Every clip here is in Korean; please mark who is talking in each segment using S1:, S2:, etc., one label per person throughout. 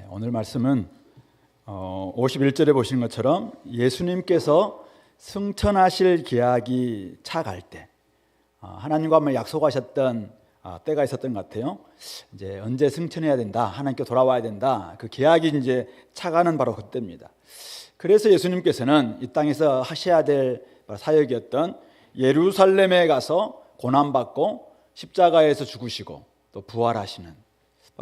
S1: 오늘 말씀은 51절에 보시는 것처럼 예수님께서 승천하실 기약이 차갈 때 하나님과 한번 약속하셨던 때가 있었던 것 같아요. 이제 언제 승천해야 된다, 하나님께 돌아와야 된다, 그 기약이 이제 차가는 바로 그때입니다. 그래서 예수님께서는 이 땅에서 하셔야 될 사역이었던 예루살렘에 가서 고난받고 십자가에서 죽으시고 또 부활하시는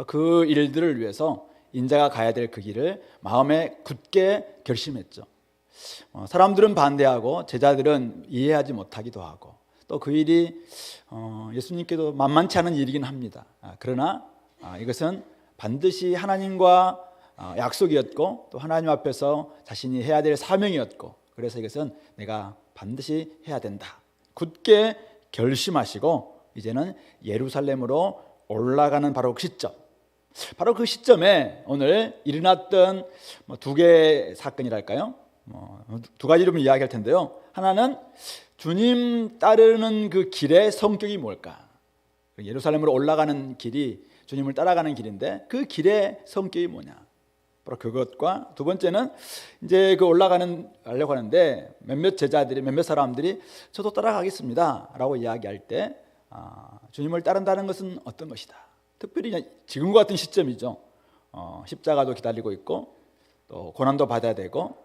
S1: 그 일들을 위해서 인자가 가야 될 그 길을 마음에 굳게 결심했죠. 사람들은 반대하고 제자들은 이해하지 못하기도 하고 또 그 일이 예수님께도 만만치 않은 일이긴 합니다. 그러나 이것은 반드시 하나님과 약속이었고 또 하나님 앞에서 자신이 해야 될 사명이었고, 그래서 이것은 내가 반드시 해야 된다 굳게 결심하시고 이제는 예루살렘으로 올라가는 바로 그 시점, 바로 그 시점에 오늘 일어났던 두 개의 사건이랄까요? 두 가지로 이야기할 텐데요. 하나는 주님 따르는 그 길의 성격이 뭘까? 예루살렘으로 올라가는 길이 주님을 따라가는 길인데 그 길의 성격이 뭐냐? 바로 그것과, 두 번째는 이제 그 올라가려고 하는데 몇몇 사람들이 저도 따라가겠습니다 라고 이야기할 때 주님을 따른다는 것은 어떤 것이다? 특별히 지금과 같은 시점이죠. 십자가도 기다리고 있고 또 고난도 받아야 되고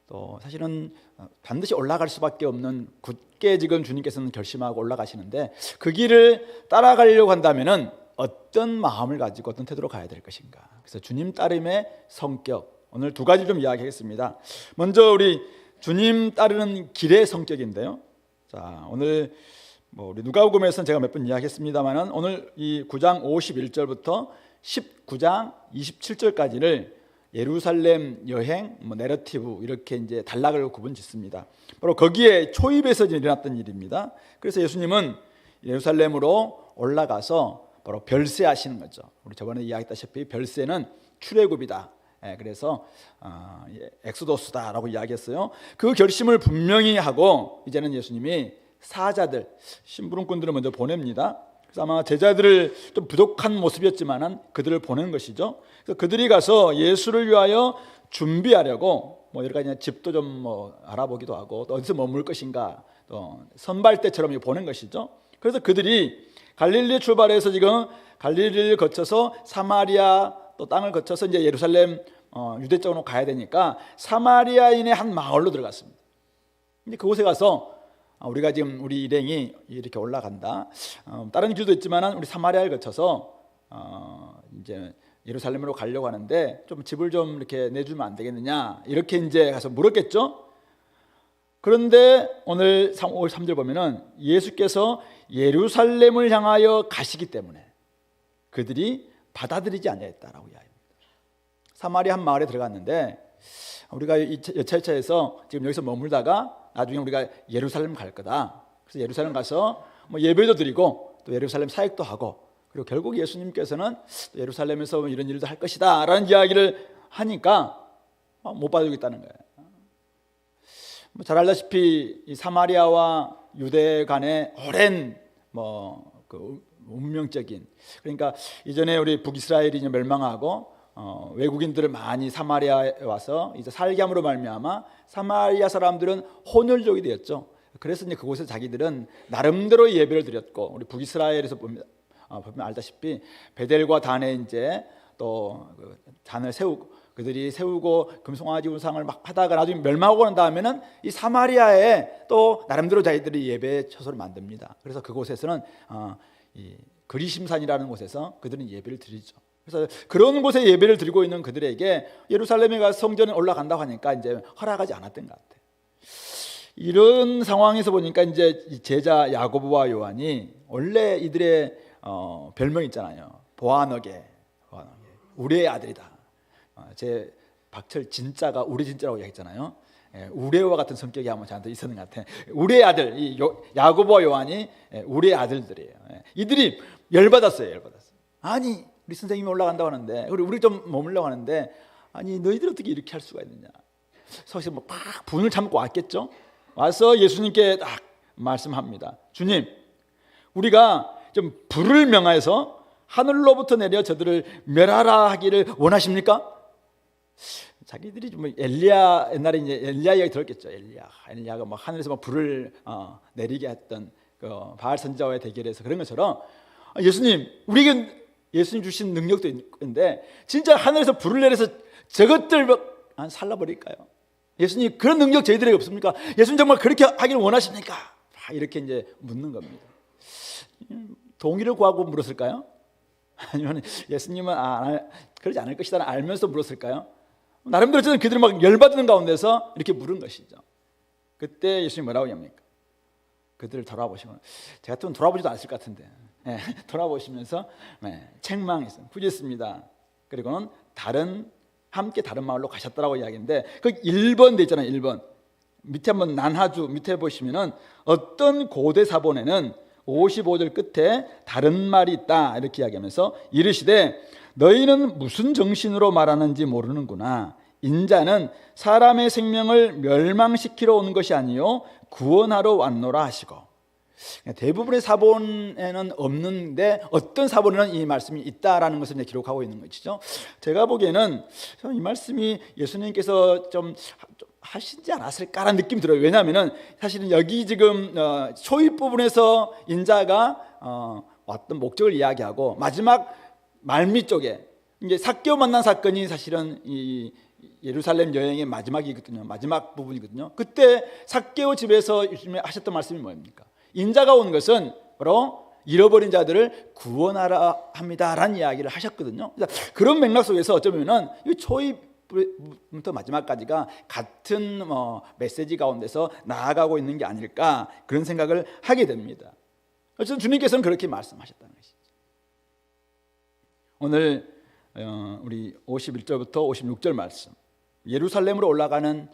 S1: 또 사실은 반드시 올라갈 수밖에 없는, 굳게 지금 주님께서는 결심하고 올라가시는데 그 길을 따라가려고 한다면은 어떤 마음을 가지고 어떤 태도로 가야 될 것인가? 그래서 주님 따름의 성격, 오늘 두 가지 좀 이야기하겠습니다. 먼저 우리 주님 따르는 길의 성격인데요. 자, 오늘 우리 누가복음에서는 제가 몇 번 이야기했습니다만은 오늘 이 9장 51절부터 19장 27절까지를 예루살렘 여행, 내러티브 이렇게 이제 단락을 구분짓습니다. 바로 거기에 초입에서 일어났던 일입니다. 그래서 예수님은 예루살렘으로 올라가서 바로 별세하시는 거죠. 우리 저번에 이야기했다시피 별세는 출애굽이다. 그래서 엑소도스다라고 이야기했어요. 그 결심을 분명히 하고 이제는 예수님이 사자들, 심부름꾼들을 먼저 보냅니다. 그래서 아마 제자들을 좀 부족한 모습이었지만은 그들을 보낸 것이죠. 그래서 그들이 가서 예수를 위하여 준비하려고 여러 가지 집도 좀 알아보기도 하고 또 어디서 머물 것인가 또 선발대처럼 보낸 것이죠. 그래서 그들이 갈릴리 출발해서 지금 갈릴리를 거쳐서 사마리아 또 땅을 거쳐서 이제 예루살렘 유대 쪽으로 가야 되니까 사마리아인의 한 마을로 들어갔습니다. 근데 그곳에 가서 우리가 지금 우리 일행이 이렇게 올라간다. 다른 길도 있지만 우리 사마리아를 거쳐서 이제 예루살렘으로 가려고 하는데 좀 집을 좀 이렇게 내주면 안 되겠느냐, 이렇게 이제 가서 물었겠죠. 그런데 오늘 5월 3절 보면은 예수께서 예루살렘을 향하여 가시기 때문에 그들이 받아들이지 아니했다라고 이야기합니다. 사마리아 한 마을에 들어갔는데 우리가 여차여차해서 지금 여기서 머물다가 나중에 우리가 예루살렘 갈 거다. 그래서 예루살렘 가서 예배도 드리고 또 예루살렘 사역도 하고, 그리고 결국 예수님께서는 예루살렘에서 이런 일도 할 것이다 라는 이야기를 하니까 못 받아주겠다는 거예요. 잘 알다시피 이 사마리아와 유대 간의 오랜 그 운명적인, 그러니까 이전에 우리 북이스라엘이 이제 멸망하고 외국인들을 많이 사마리아에 와서 이제 살게 함으로 말미암아 사마리아 사람들은 혼혈족이 되었죠. 그래서 이제 그곳에 자기들은 나름대로 예배를 드렸고, 우리 북이스라엘에서 보면 알다시피 베델과 단에 이제 또 단을 그들이 세우고 금송아지 우상을 막 하다가 나중에 멸망하고 난 다음에는 이 사마리아에 또 나름대로 자기들이 예배 처소를 만듭니다. 그래서 그곳에서는 이 그리심산이라는 곳에서 그들은 예배를 드리죠. 그래서 그런 곳에 예배를 드리고 있는 그들에게 예루살렘에 가서 성전에 올라간다고 하니까 이제 허락하지 않았던 것 같아요. 이런 상황에서 보니까 이제 제자 야고보와 요한이 원래 이들의 별명 있잖아요. 보아너게, 우리의 아들이다. 제 박철 진짜가 우리 진짜라고 얘기했잖아요. 우레와 같은 성격이 아마 저한테 있었는 것 같아요. 우리의 아들, 야고보와 요한이 우리의 아들들이에요. 이들이 열받았어요. 아니, 우리 선생님이 올라간다고 하는데, 우리 좀 머물려고 하는데, 아니 너희들 어떻게 이렇게 할 수가 있느냐. 그래서 막 분을 참고 왔겠죠. 와서 예수님께 딱 말씀합니다. 주님, 우리가 좀 불을 명하여서 하늘로부터 내려 저들을 멸하라 하기를 원하십니까? 자기들이 뭐 엘리야, 옛날에 이제 엘리야 이야기 들었겠죠. 엘리야가 막 하늘에서 막 불을 내리게 했던 그 바알 선지자와의 대결에서 그런 것처럼 예수님, 우리에게 예수님 주신 능력도 있는데 진짜 하늘에서 불을 내려서 저것들 살라버릴까요? 예수님, 그런 능력 저희들에게 없습니까? 예수님 정말 그렇게 하기를 원하십니까? 이렇게 이제 묻는 겁니다. 동의를 구하고 물었을까요? 아니면 예수님은 그러지 않을 것이다 알면서 물었을까요? 나름대로 저는 그들이 막 열받는 가운데서 이렇게 물은 것이죠. 그때 예수님 뭐라고 합니까? 그들을 돌아보시면, 제가 또 돌아보지도 않았을 것 같은데, 돌아보시면서 책망했어요. 후졌습니다. 그리고는 함께 다른 마을로 가셨다라고 이야기인데, 그 1번 돼 있잖아요. 1번 밑에 한번 난하주 밑에 보시면은 어떤 고대 사본에는 55절 끝에 다른 말이 있다 이렇게 이야기하면서 이르시되 너희는 무슨 정신으로 말하는지 모르는구나. 인자는 사람의 생명을 멸망시키러 온 것이 아니요 구원하러 왔노라 하시고. 대부분의 사본에는 없는데 어떤 사본에는 이 말씀이 있다라는 것을 이제 기록하고 있는 것이죠. 제가 보기에는 이 말씀이 예수님께서 좀 하시지 않았을까라는 느낌이 들어요. 왜냐하면 사실은 여기 지금 초입 부분에서 인자가 왔던 목적을 이야기하고 마지막 말미 쪽에 이제 삭개오 만난 사건이 사실은 이 예루살렘 여행의 마지막이거든요. 마지막 부분이거든요. 그때 삭개오 집에서 예수님이 하셨던 말씀이 뭐입니까? 인자가 온 것은 바로 잃어버린 자들을 구원하라 합니다라는 이야기를 하셨거든요. 그런 맥락 속에서 어쩌면은 이 초입부터 마지막까지가 같은 메시지 가운데서 나아가고 있는 게 아닐까 그런 생각을 하게 됩니다. 어쨌든 주님께서는 그렇게 말씀하셨다는 것이죠. 오늘 우리 51절부터 56절 말씀, 예루살렘으로 올라가는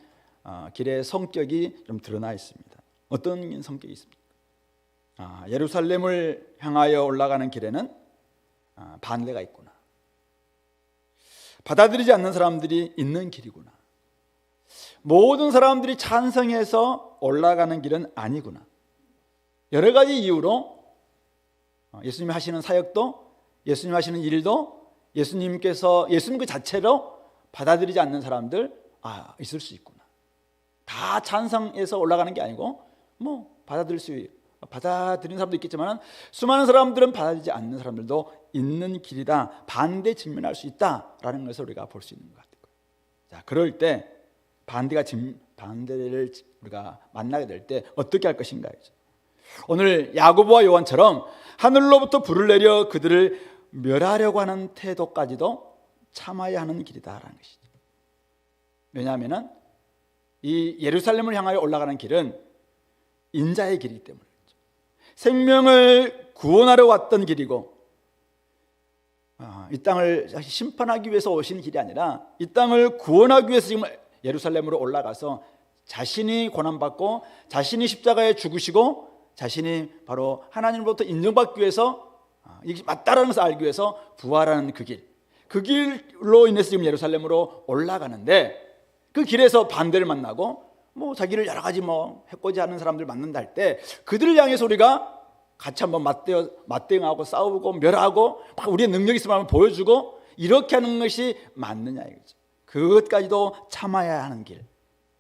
S1: 길의 성격이 좀 드러나 있습니다. 어떤 성격이 있습니까? 예루살렘을 향하여 올라가는 길에는 반대가 있구나. 받아들이지 않는 사람들이 있는 길이구나. 모든 사람들이 찬성해서 올라가는 길은 아니구나. 여러 가지 이유로 예수님이 하시는 사역도, 예수님 하시는 일도, 예수님 그 자체로 받아들이지 않는 사람들 있을 수 있구나. 다 찬성해서 올라가는 게 아니고 받아들이는 사람도 있겠지만 수많은 사람들은 받아들이지 않는 사람들도 있는 길이다. 반대 직면할 수 있다라는 것을 우리가 볼 수 있는 것 같아요. 자, 그럴 때 반대를 우리가 만나게 될 때 어떻게 할 것인가. 오늘 야고보와 요한처럼 하늘로부터 불을 내려 그들을 멸하려고 하는 태도까지도 참아야 하는 길이다라는 것이죠. 왜냐하면 이 예루살렘을 향하여 올라가는 길은 인자의 길이기 때문에 생명을 구원하러 왔던 길이고 이 땅을 심판하기 위해서 오신 길이 아니라 이 땅을 구원하기 위해서 지금 예루살렘으로 올라가서 자신이 고난받고 자신이 십자가에 죽으시고 자신이 바로 하나님으로부터 인정받기 위해서 이게 맞다라는 것을 알기 위해서 부활하는 그 길로 인해서 지금 예루살렘으로 올라가는데 그 길에서 반대를 만나고 자기를 여러 가지 해코지 하는 사람들 만난다 할 때 그들을 향해서 우리가 같이 한번 맞대응하고 싸우고 멸하고 막 우리의 능력이 있으면 한번 보여주고 이렇게 하는 것이 맞느냐 이거죠. 그것까지도 참아야 하는 길,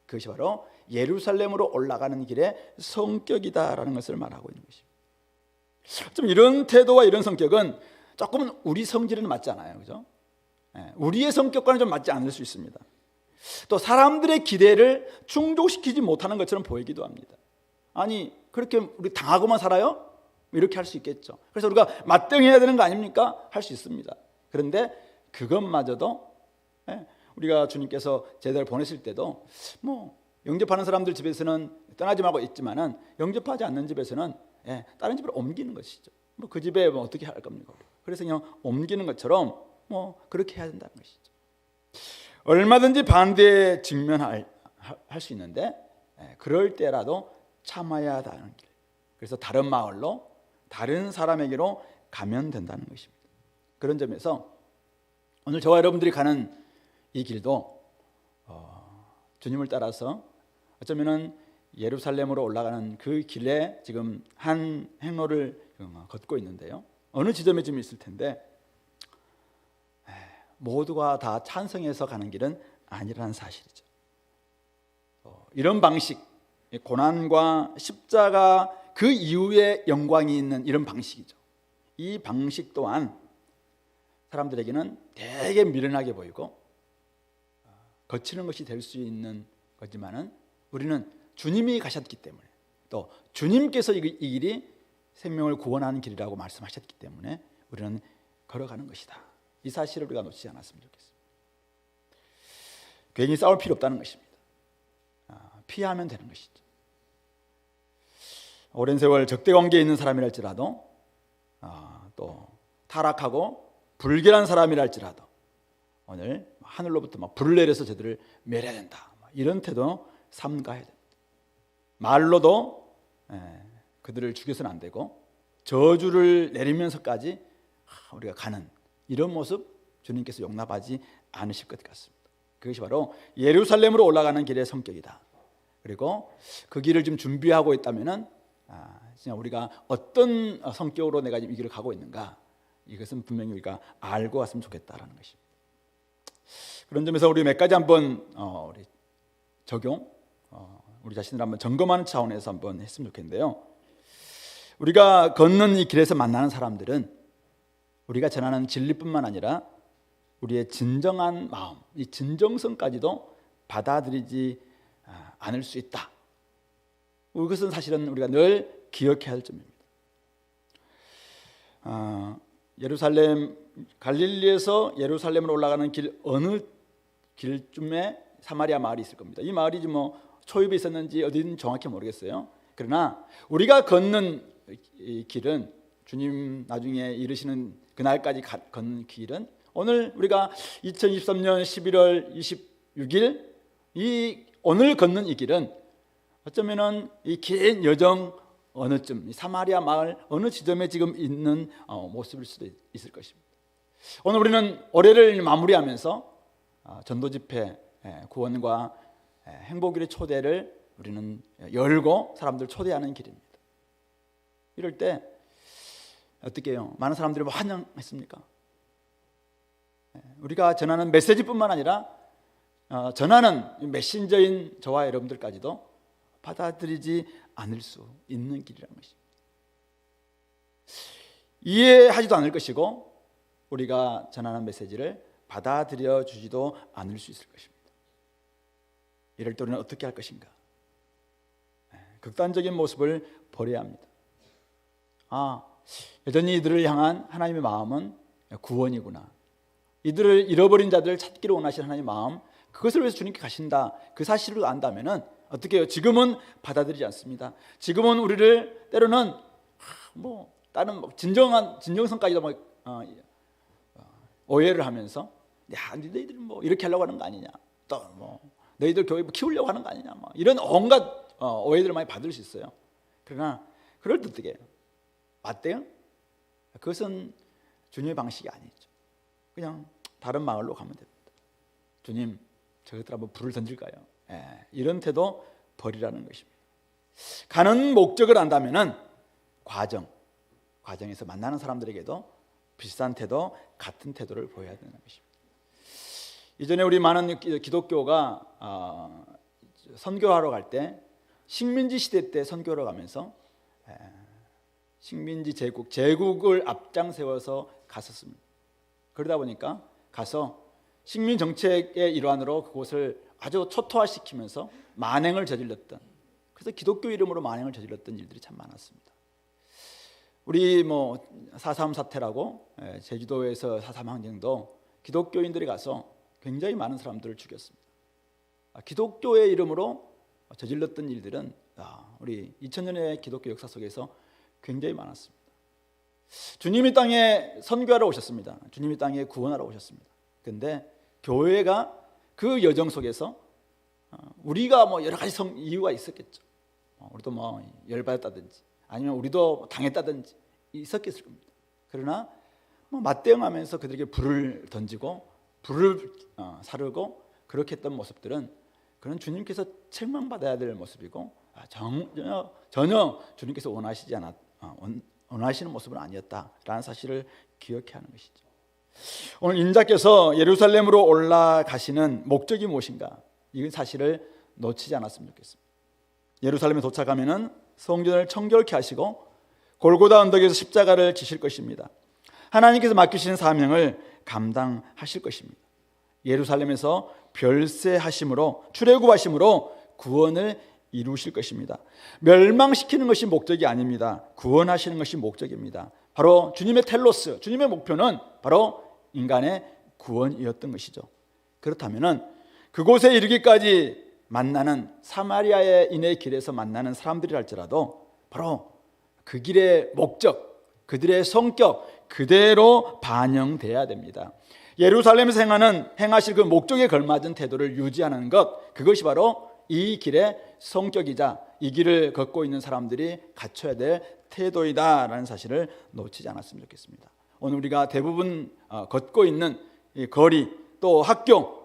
S1: 그것이 바로 예루살렘으로 올라가는 길의 성격이다라는 것을 말하고 있는 것입니다. 좀 이런 태도와 이런 성격은 조금은 우리 성질에는 맞지 않아요, 그죠? 우리의 성격과는 좀 맞지 않을 수 있습니다. 또 사람들의 기대를 충족시키지 못하는 것처럼 보이기도 합니다. 아니 그렇게 우리 당하고만 살아요? 이렇게 할 수 있겠죠. 그래서 우리가 맞대응해야 되는 거 아닙니까? 할 수 있습니다. 그런데 그것마저도 우리가 주님께서 제자를 보내실 때도 영접하는 사람들 집에서는 떠나지 말고 있지만은 영접하지 않는 집에서는 다른 집으로 옮기는 것이죠. 그 집에 어떻게 할 겁니까? 그래서 그냥 옮기는 것처럼 그렇게 해야 된다는 것이죠. 얼마든지 반대에 직면할 수 있는데 그럴 때라도 참아야 하는 길. 그래서 다른 마을로 다른 사람에게로 가면 된다는 것입니다. 그런 점에서 오늘 저와 여러분들이 가는 이 길도 주님을 따라서 어쩌면은 예루살렘으로 올라가는 그 길에 지금 한 행로를 걷고 있는데요. 어느 지점에 좀 있을 텐데 모두가 다 찬성해서 가는 길은 아니라는 사실이죠. 이런 방식, 고난과 십자가 그 이후에 영광이 있는 이런 방식이죠. 이 방식 또한 사람들에게는 되게 미련하게 보이고 거치는 것이 될 수 있는 거지만은 우리는 주님이 가셨기 때문에 또 주님께서 이 길이 생명을 구원하는 길이라고 말씀하셨기 때문에 우리는 걸어가는 것이다. 이 사실을 우리가 놓치지 않았으면 좋겠습니다. 괜히 싸울 필요 없다는 것입니다. 피하면 되는 것이죠. 오랜 세월 적대관계에 있는 사람이랄지라도 또 타락하고 불결한 사람이랄지라도 오늘 하늘로부터 막 불을 내려서 저들을 멸해야 된다, 이런 태도 삼가해야 됩니다. 말로도 그들을 죽여서는 안 되고 저주를 내리면서까지 우리가 가는 이런 모습 주님께서 용납하지 않으실 것 같습니다. 그것이 바로 예루살렘으로 올라가는 길의 성격이다. 그리고 그 길을 좀 준비하고 있다면은 진짜 우리가 어떤 성격으로 내가 지금 이 길을 가고 있는가, 이것은 분명히 우리가 알고 왔으면 좋겠다라는 것입니다. 그런 점에서 우리 몇 가지 한번 우리 적용, 우리 자신을 한번 점검하는 차원에서 한번 했으면 좋겠는데요. 우리가 걷는 이 길에서 만나는 사람들은 우리가 전하는 진리뿐만 아니라 우리의 진정한 마음, 이 진정성까지도 받아들이지 않을 수 있다. 이것은 사실은 우리가 늘 기억해야 할 점입니다. 예루살렘, 갈릴리에서 예루살렘으로 올라가는 길 어느 길쯤에 사마리아 마을이 있을 겁니다. 이 마을이 뭐 초입에 있었는지 어디는 정확히 모르겠어요. 그러나 우리가 걷는 이 길은, 주님 나중에 이르시는 그날까지 걷는 길은, 오늘 우리가 2023년 11월 26일 이 오늘 걷는 이 길은 어쩌면은 이 긴 여정 어느쯤, 이 사마리아 마을 어느 지점에 지금 있는 모습일 수도 있을 것입니다. 오늘 우리는 올해를 마무리하면서 전도 집회, 구원과 행복일의 초대를 우리는 열고 사람들 초대하는 길입니다. 이럴 때 어떻게 해요? 많은 사람들이 환영했습니까? 우리가 전하는 메시지뿐만 아니라 전하는 메신저인 저와 여러분들까지도 받아들이지 않을 수 있는 길이라는 것입니다. 이해하지도 않을 것이고 우리가 전하는 메시지를 받아들여 주지도 않을 수 있을 것입니다. 이럴 때 우리는 어떻게 할 것인가? 극단적인 모습을 버려야 합니다. 여전히 이들을 향한 하나님의 마음은 구원이구나. 이들을 잃어버린 자들을 찾기를 원하시는 하나님의 마음, 그것을 위해서 주님께 가신다, 그 사실을 안다면은 어떻게 해요? 지금은 받아들이지 않습니다. 지금은 우리를 때로는 다른 진정성까지도 오해를 하면서, 야, 너희들 이렇게 하려고 하는 거 아니냐, 또 너희들 교회 키우려고 하는 거 아니냐, 이런 온갖 오해들을 많이 받을 수 있어요. 그러나 그럴 때 어떻게 해요? 맞대요? 그것은 주님의 방식이 아니죠. 그냥 다른 마을로 가면 됩니다. 주님, 저것들 한번 불을 던질까요? 이런 태도 버리라는 것입니다. 가는 목적을 안다면은 과정에서 만나는 사람들에게도 비슷한 태도, 같은 태도를 보여야 되는 것입니다. 이전에 우리 많은 기독교가 선교하러 갈 때 식민지 시대 때 선교를 가면서 식민지 제국을 앞장 세워서 갔었습니다. 그러다 보니까 가서 식민 정책의 일환으로 그곳을 아주 초토화시키면서 만행을 저질렀던, 그래서 기독교 이름으로 만행을 저질렀던 일들이 참 많았습니다. 우리 4.3 사태라고 제주도에서 4.3 항쟁도 기독교인들이 가서 굉장히 많은 사람들을 죽였습니다. 기독교의 이름으로 저질렀던 일들은 우리 2000년의 기독교 역사 속에서 굉장히 많았습니다. 주님이 땅에 선교하러 오셨습니다. 주님이 땅에 구원하러 오셨습니다. 그런데 교회가 그 여정 속에서 우리가 여러 가지 이유가 있었겠죠. 우리도 열받았다든지 아니면 우리도 당했다든지 있었겠을 겁니다. 그러나 맞대응하면서 그들에게 불을 던지고 불을 사르고 그렇게 했던 모습들은, 그런 주님께서 책망받아야 될 모습이고 전혀 주님께서 원하시는 모습은 아니었다라는 사실을 기억해야 하는 것이죠. 오늘 인자께서 예루살렘으로 올라가시는 목적이 무엇인가? 이 사실을 놓치지 않았으면 좋겠습니다. 예루살렘에 도착하면은 성전을 청결케 하시고 골고다 언덕에서 십자가를 지실 것입니다. 하나님께서 맡기시는 사명을 감당하실 것입니다. 예루살렘에서 별세하심으로 출애굽하심으로 구원을 이루실 것입니다. 멸망시키는 것이 목적이 아닙니다. 구원하시는 것이 목적입니다. 바로 주님의 텔로스, 주님의 목표는 바로 인간의 구원이었던 것이죠. 그렇다면 그곳에 이르기까지 만나는 사마리아인의 길에서 만나는 사람들이랄지라도 바로 그 길의 목적, 그들의 성격 그대로 반영돼야 됩니다. 예루살렘에서 행하실 그 목적에 걸맞은 태도를 유지하는 것, 그것이 바로 이 길의 성격이자 이 길을 걷고 있는 사람들이 갖춰야 될 태도이다라는 사실을 놓치지 않았으면 좋겠습니다. 오늘 우리가 대부분 걷고 있는 이 거리, 또 학교,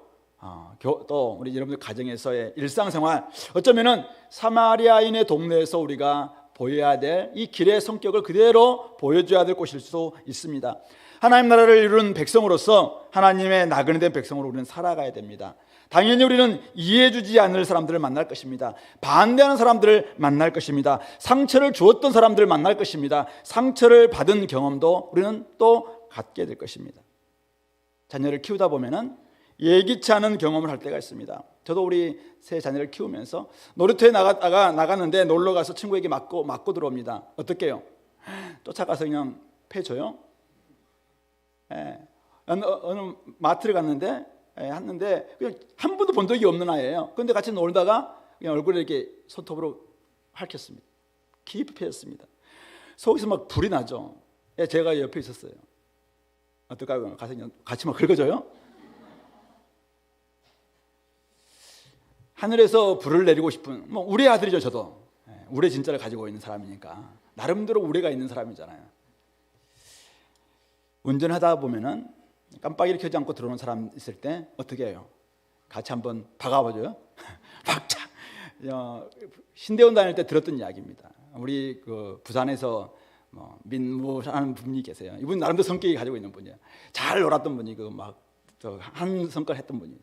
S1: 또 우리 여러분들 가정에서의 일상생활, 어쩌면은 사마리아인의 동네에서 우리가 보여야 될 이 길의 성격을 그대로 보여줘야 될 곳일 수도 있습니다. 하나님 나라를 이루는 백성으로서 하나님의 나그네 된 백성으로 우리는 살아가야 됩니다. 당연히 우리는 이해해주지 않을 사람들을 만날 것입니다. 반대하는 사람들을 만날 것입니다. 상처를 주었던 사람들을 만날 것입니다. 상처를 받은 경험도 우리는 또 갖게 될 것입니다. 자녀를 키우다 보면은 예기치 않은 경험을 할 때가 있습니다. 저도 우리 세 자녀를 키우면서 놀이터에 나갔는데 놀러 가서 친구에게 맞고 들어옵니다. 어떻게 해요? 쫓아가서 그냥 패줘요. 어느 마트를 갔는데 했는데 그냥 한 번도 본 적이 없는 아이예요. 그런데 같이 놀다가 그냥 얼굴에 이렇게 손톱으로 핥혔습니다. 깊이 패였습니다. 속에서 막 불이 나죠. 제가 옆에 있었어요. 어떨까요? 가서 그냥 같이 막 긁어줘요. 하늘에서 불을 내리고 싶은 우리 아들이죠. 저도 우레 진짜를 가지고 있는 사람이니까 나름대로 우레가 있는 사람이잖아요. 운전하다 보면은 깜빡이를 켜지 않고 들어오는 사람 있을 때 어떻게 해요? 같이 한번 박아봐줘요. 박자. 신대원 다닐 때 들었던 이야기입니다. 우리 그 부산에서 민무라는 분이 계세요. 이분 나름대로 성격이 가지고 있는 분이에요. 잘 놀았던 분이 한 성깔 했던 분이에요.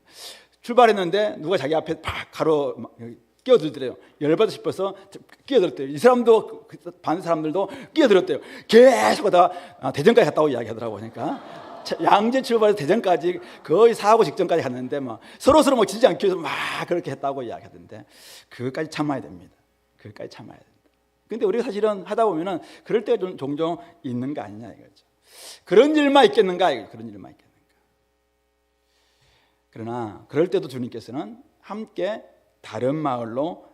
S1: 출발했는데 누가 자기 앞에 팍 가로 끼어들더래요. 열받아 싶어서 끼어들었대요. 이 사람도 반 사람들도 끼어들었대요. 계속 하다가 대전까지 갔다고 이야기하더라고요. 그러니까 양재 출발해서 대전까지 거의 사고 직전까지 갔는데 서로 막 지지 않기 위해서 막 그렇게 했다고 이야기하던데 그것까지 참아야 됩니다. 그것까지 참아야 된다. 근데 우리가 사실은 하다 보면은 그럴 때가 좀 종종 있는 거 아니냐 이거죠. 그런 일만 있겠는가? 그런 일만 있겠는가? 그러나 그럴 때도 주님께서는 함께 다른 마을로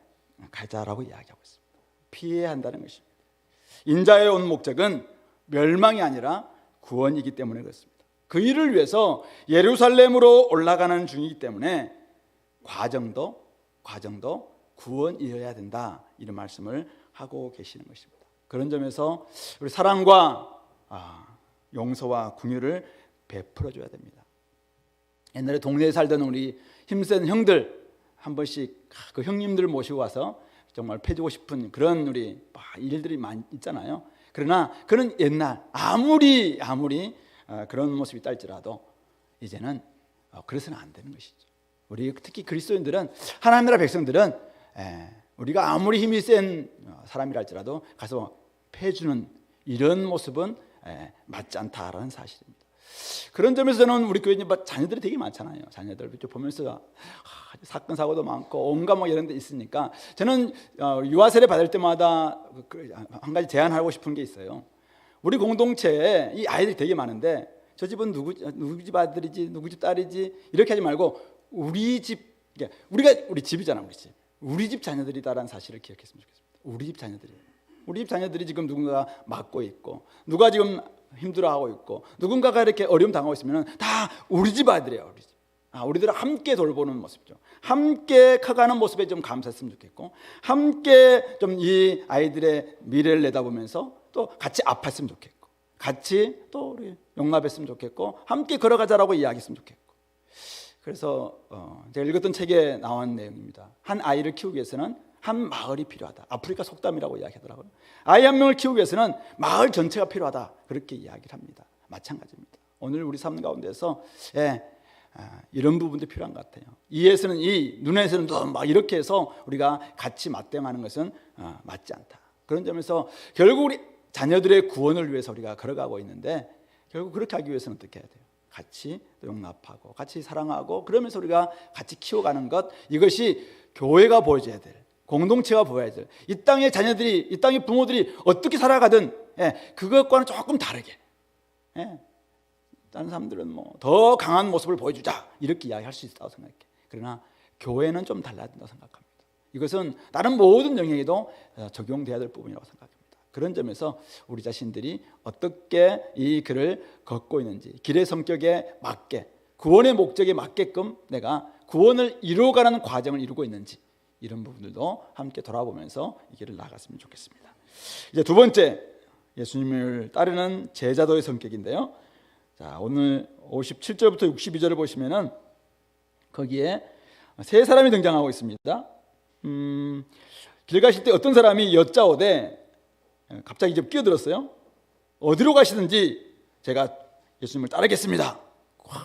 S1: 가자라고 이야기하고 있습니다. 피해야 한다는 것입니다. 인자에 온 목적은 멸망이 아니라 구원이기 때문에 그렇습니다. 그 일을 위해서 예루살렘으로 올라가는 중이기 때문에 과정도 구원이어야 된다, 이런 말씀을 하고 계시는 것입니다. 그런 점에서 우리 사랑과 용서와 긍휼을 베풀어줘야 됩니다. 옛날에 동네에 살던 우리 힘센 형들 한 번씩 그 형님들 모시고 와서 정말 패주고 싶은 그런 우리 일들이 많이 있잖아요. 그러나 그는 옛날 아무리 그런 모습이 있다 할지라도 이제는 그래서는 안 되는 것이죠. 우리 특히 그리스도인들은, 하나님 나라 백성들은 우리가 아무리 힘이 센 사람이라 할지라도 가서 패주는 이런 모습은 맞지 않다라는 사실입니다. 그런 점에서는 우리 교회 자녀들이 되게 많잖아요. 자녀들 보면서 사건 사고도 많고 온갖 이런 데 있으니까 저는 유아 세례 받을 때마다 한 가지 제안하고 싶은 게 있어요. 우리 공동체에 이 아이들이 되게 많은데 저 집은 누구 집 아들이지, 누구 집 딸이지 이렇게 하지 말고 우리 집, 우리 집이잖아, 우리 집 자녀들이다라는 사실을 기억했으면 좋겠습니다. 우리 집 자녀들이 지금 누군가 맡고 있고, 누가 지금 힘들어하고 있고, 누군가가 이렇게 어려움 당하고 있으면 다 우리 집 아들이에요. 우리 집. 우리들은 함께 돌보는 모습이죠. 함께 커가는 모습에 좀 감사했으면 좋겠고, 함께 좀 이 아이들의 미래를 내다보면서 또 같이 아팠으면 좋겠고, 같이 또 우리 용납했으면 좋겠고, 함께 걸어가자라고 이야기했으면 좋겠고. 그래서 제가 읽었던 책에 나온 내용입니다. 한 아이를 키우기 위해서는 한 마을이 필요하다. 아프리카 속담이라고 이야기하더라고요. 아이 한 명을 키우기 위해서는 마을 전체가 필요하다. 그렇게 이야기를 합니다. 마찬가지입니다. 오늘 우리 삶 가운데서 이런 부분도 필요한 것 같아요. 이에서는 이, 눈에서는 눈, 막 이렇게 해서 우리가 같이 맞대응하는 것은 맞지 않다. 그런 점에서 결국 우리 자녀들의 구원을 위해서 우리가 걸어가고 있는데, 결국 그렇게 하기 위해서는 어떻게 해야 돼요? 같이 용납하고 같이 사랑하고 그러면서 우리가 같이 키워가는 것, 이것이 교회가 보여줘야 될, 공동체가 보여야 될, 이 땅의 자녀들이, 이 땅의 부모들이 어떻게 살아가든 그것과는 조금 다르게, 다른 사람들은 뭐 더 강한 모습을 보여주자 이렇게 이야기할 수 있다고 생각해. 그러나 교회는 좀 달라야 된다고 생각합니다. 이것은 다른 모든 영역에도 적용돼야 될 부분이라고 생각합니다. 그런 점에서 우리 자신들이 어떻게 이 길을 걷고 있는지, 길의 성격에 맞게, 구원의 목적에 맞게끔 내가 구원을 이루어가는 과정을 이루고 있는지, 이런 부분들도 함께 돌아보면서 이 길을 나아갔으면 좋겠습니다. 이제 두 번째, 예수님을 따르는 제자도의 성격인데요. 자, 오늘 57절부터 62절을 보시면은 거기에 세 사람이 등장하고 있습니다. 길 가실 때 어떤 사람이 여짜오되, 갑자기 이제 끼어들었어요. 어디로 가시든지 제가 예수님을 따르겠습니다.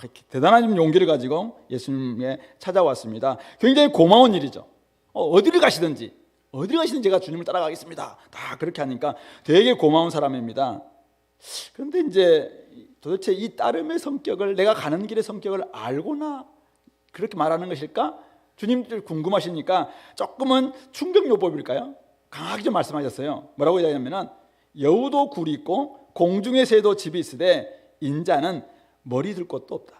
S1: 이렇게 대단한 용기를 가지고 예수님에 찾아왔습니다. 굉장히 고마운 일이죠. 어디를 가시든지 제가 주님을 따라가겠습니다. 다 그렇게 하니까 되게 고마운 사람입니다. 그런데 이제 도대체 이 따름의 성격을, 내가 가는 길의 성격을 알고나 그렇게 말하는 것일까? 주님들 궁금하시니까 조금은 충격요법일까요? 강하게 좀 말씀하셨어요. 뭐라고 이야기하냐면, 여우도 굴이 있고 공중의 새도 집이 있으되 인자는 머리 둘 곳도 없다.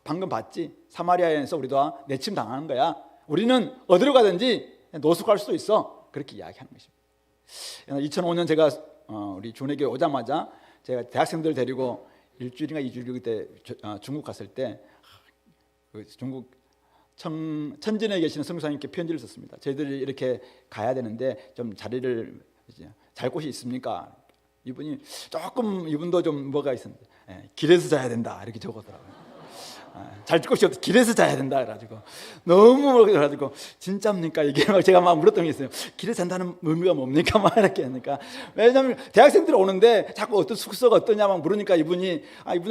S1: 방금 봤지? 사마리아에서 우리도 내침 당하는 거야. 우리는 어디로 가든지 노숙할 수도 있어. 그렇게 이야기하는 것입니다. 2005년 제가 우리 준회교에 오자마자 제가 대학생들 데리고 일주일인가 2주일 그때 중국 갔을 때, 중국 천진에 계시는 선교사님께 편지를 썼습니다. 저희들이 이렇게 가야 되는데 좀 자리를 잘 곳이 있습니까? 이분이 조금, 이분도 좀 뭐가 있었는데, 길에서 자야 된다 이렇게 적었더라고요. 잘 곳이 없어, 길에서 자야 된다 그래가지고 너무 그래가지고 진짜입니까 이게? 제가 막 물었던 게 있어요. 길에서 잔다는 의미가 뭡니까? 막 이렇게 하니까, 왜냐하면 대학생들이 오는데 자꾸 어떤 숙소가 어떠냐 막 물으니까 이분이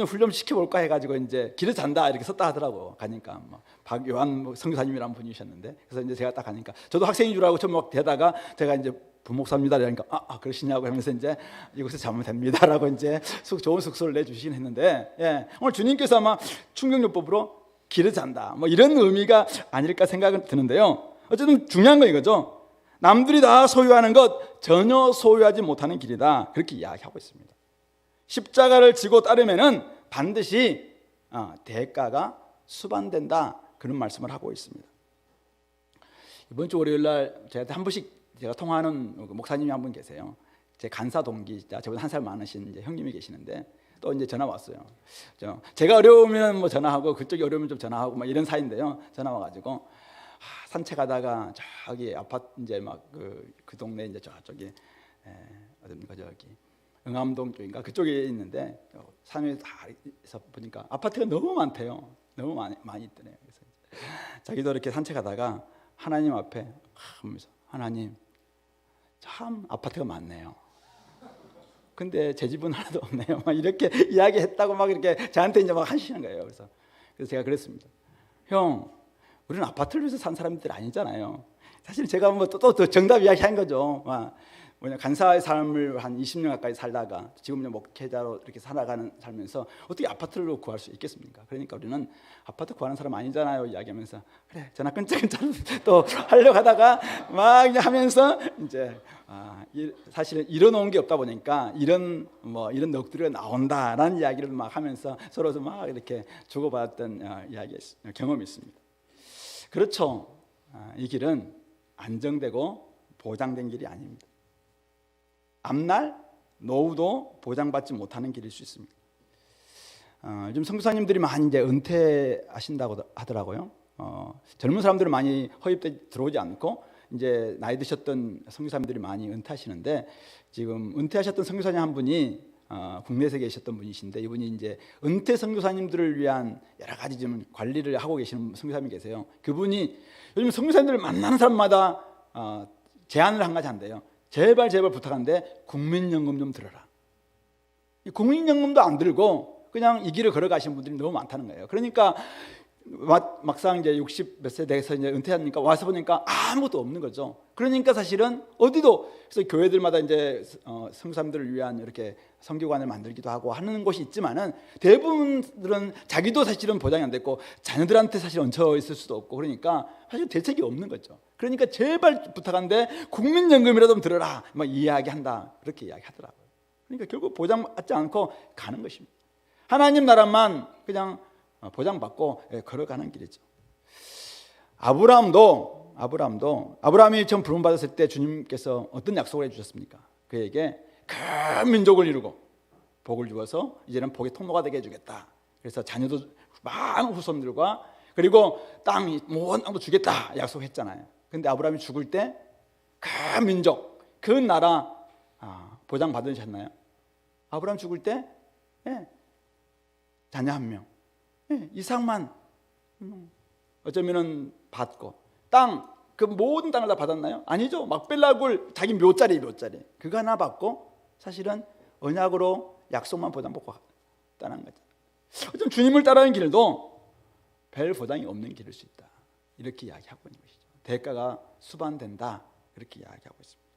S1: 훈련 시켜볼까 해가지고 이제 길에서 잔다 이렇게 썼다 하더라고. 가니까 뭐 박요한 선교사님이라는 분이셨는데, 그래서 이제 제가 딱 가니까 저도 학생인 줄 알고 처음 막 대다가 제가 이제 부목사입니다 그러니까 그러시냐고 하면서 이제 이곳에 자면 됩니다라고 이제 좋은 숙소를 내주시긴 했는데, 오늘 주님께서 아마 충격요법으로 길을 잔다 뭐 이런 의미가 아닐까 생각은 드는데요. 어쨌든 중요한 건 이거죠. 남들이 다 소유하는 것 전혀 소유하지 못하는 길이다, 그렇게 이야기하고 있습니다. 십자가를 지고 따르면은 반드시 대가가 수반된다, 그런 말씀을 하고 있습니다. 이번 주 월요일 날 제가 한 번씩 제가 통화하는 목사님이 한 분 계세요. 제 간사 동기자, 저보다 한 살 많으신 이제 형님이 계시는데, 또 이제 전화 왔어요. 제가 어려우면 뭐 전화하고 그쪽이 어려우면 좀 전화하고 막 이런 사이인데요. 전화 와가지고 산책하다가 저기 아파트 이제 막 그 동네 이제 저쪽에 어딥니까, 저기 응암동 쪽인가 그쪽에 있는데, 산에 다서 보니까 아파트가 너무 많대요. 너무 많이 있더래요. 그래서 자기도 이렇게 산책하다가 하나님 앞에 하면서, 하나님 참 아파트가 많네요. 근데 제 집은 하나도 없네요. 막 이렇게 이야기했다고 막 이렇게 저한테 이제 막 하시는 거예요. 그래서 제가 그랬습니다. 형, 우리는 아파트를 위해서 산 사람들 아니잖아요. 사실 제가 뭐 또 정답 이야기한 거죠. 뭐냐, 간사의 삶을 한 20년 가까이 살다가 지금 목회자로 이렇게 살면서 어떻게 아파트를 구할 수 있겠습니까? 그러니까 우리는 아파트 구하는 사람 아니잖아요 이야기하면서, 그래 전화 끈적끈적 또 하려고 하다가 막 이제 하면서 이제 사실은 이뤄놓은 게 없다 보니까 이런 넋두리가 나온다라는 이야기를 막 하면서 서로 막 이렇게 주고받았던 경험이 있습니다. 그렇죠. 이 길은 안정되고 보장된 길이 아닙니다. 앞날 노후도 보장받지 못하는 길일 수 있습니다. 요즘 선교사님들이 많이 이제 은퇴하신다고 하더라고요. 젊은 사람들은 많이 허입돼 들어오지 않고 이제 나이 드셨던 선교사님들이 많이 은퇴하시는데, 지금 은퇴하셨던 선교사님 한 분이 국내에서 계셨던 분이신데 이분이 이제 은퇴 선교사님들을 위한 여러 가지 좀 관리를 하고 계시는 선교사님이 계세요. 그분이 요즘 선교사님들을 만나는 사람마다 제안을 한 가지 한대요. 제발 부탁한데 국민연금 좀 들어라. 국민연금도 안 들고 그냥 이 길을 걸어가시는 분들이 너무 많다는 거예요. 그러니까 막상 이제 60 몇 세 돼서 이제 은퇴하니까 와서 보니까 아무것도 없는 거죠. 그러니까 사실은 어디도, 그래서 교회들마다 이제 선교사님들을 위한 이렇게 선교관을 만들기도 하고 하는 곳이 있지만은 대부분들은 자기도 사실은 보장이 안 됐고 자녀들한테 사실 얹혀 있을 수도 없고 그러니까 사실 대책이 없는 거죠. 그러니까 제발 부탁한데 국민연금이라도 좀 들어라 막 이야기한다, 그렇게 이야기하더라고요. 그러니까 결국 보장받지 않고 가는 것입니다. 하나님 나라만 그냥 보장받고 걸어가는 길이죠. 아브라함이 처음 부름 받았을 때 주님께서 어떤 약속을 해주셨습니까? 그에게 큰 민족을 이루고 복을 주어서 이제는 복의 통로가 되게 해주겠다. 그래서 자녀도 많은 후손들과 그리고 땅 모든 땅도 주겠다 약속했잖아요. 근데 아브라함이 죽을 때 큰 민족, 그 나라 보장 받으셨나요? 아브라함 죽을 때 자녀 한 명, 이삭만 어쩌면은 받고 땅, 그 모든 땅을 다 받았나요? 아니죠. 막벨라굴 자기 묘짜리 그거 하나 받고 사실은 언약으로 약속만 보장받고 떠난 거죠. 어쩌면 주님을 따르는 길도 별 보장이 없는 길일 수 있다, 이렇게 이야기하고 있는 것이죠. 대가가 수반된다, 그렇게 이야기하고 있습니다.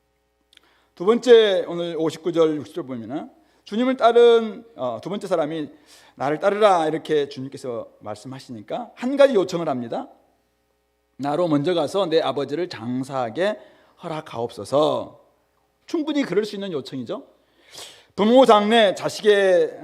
S1: 두 번째, 오늘 59절 60절 보면은 주님을 따른 두 번째 사람이 나를 따르라 이렇게 주님께서 말씀하시니까 한 가지 요청을 합니다. 나로 먼저 가서 내 아버지를 장사하게 허락하옵소서. 충분히 그럴 수 있는 요청이죠. 부모 장래 자식의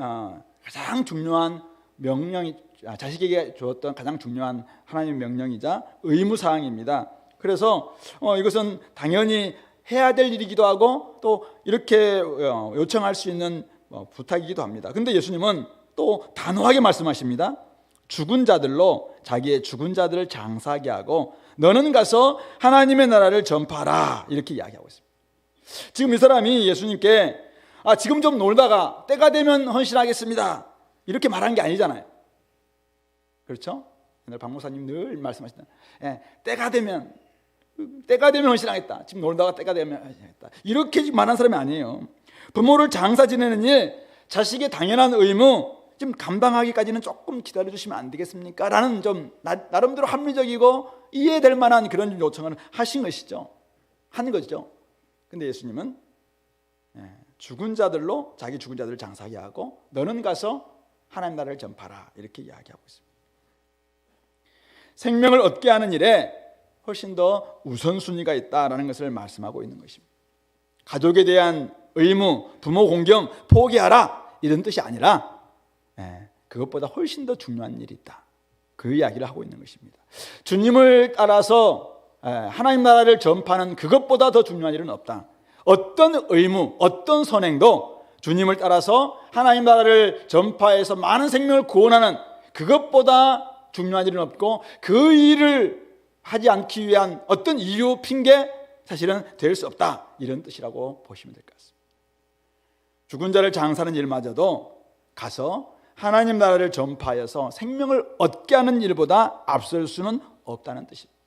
S1: 가장 중요한 명령이, 자식에게 주었던 가장 중요한 하나님의 명령이자 의무사항입니다. 그래서 이것은 당연히 해야 될 일이기도 하고 또 이렇게 요청할 수 있는 부탁이기도 합니다. 근데 예수님은 또 단호하게 말씀하십니다. 죽은 자들로 자기의 죽은 자들을 장사하게 하고 너는 가서 하나님의 나라를 전파하라, 이렇게 이야기하고 있습니다. 지금 이 사람이 예수님께 지금 좀 놀다가 때가 되면 헌신하겠습니다 이렇게 말한 게 아니잖아요. 그렇죠? 오늘 박 목사님 늘 말씀하시던 때가 되면 헌신하겠다, 지금 놀다가 때가 되면 헌신하겠다, 이렇게 말한 사람이 아니에요. 부모를 장사 지내는 일, 자식의 당연한 의무 좀 감당하기까지는 조금 기다려주시면 안 되겠습니까? 라는 좀 나름대로 합리적이고 이해될 만한 그런 요청을 하신 것이죠. 한 거죠. 근데 예수님은 죽은 자들로 자기 죽은 자들을 장사하게 하고 너는 가서 하나님 나라를 전파라, 이렇게 이야기하고 있습니다. 생명을 얻게 하는 일에 훨씬 더 우선순위가 있다라는 것을 말씀하고 있는 것입니다. 가족에 대한 의무, 부모 공경 포기하라, 이런 뜻이 아니라 그것보다 훨씬 더 중요한 일이 있다, 그 이야기를 하고 있는 것입니다. 주님을 따라서 하나님 나라를 전파하는 그것보다 더 중요한 일은 없다. 어떤 의무, 어떤 선행도 주님을 따라서 하나님 나라를 전파해서 많은 생명을 구원하는 그것보다 중요한 일은 없고 그 일을 하지 않기 위한 어떤 이유, 핑계 사실은 될 수 없다, 이런 뜻이라고 보시면 될 것 같습니다. 죽은 자를 장사하는 일마저도 가서 하나님 나라를 전파하여서 생명을 얻게 하는 일보다 앞설 수는 없다는 뜻입니다.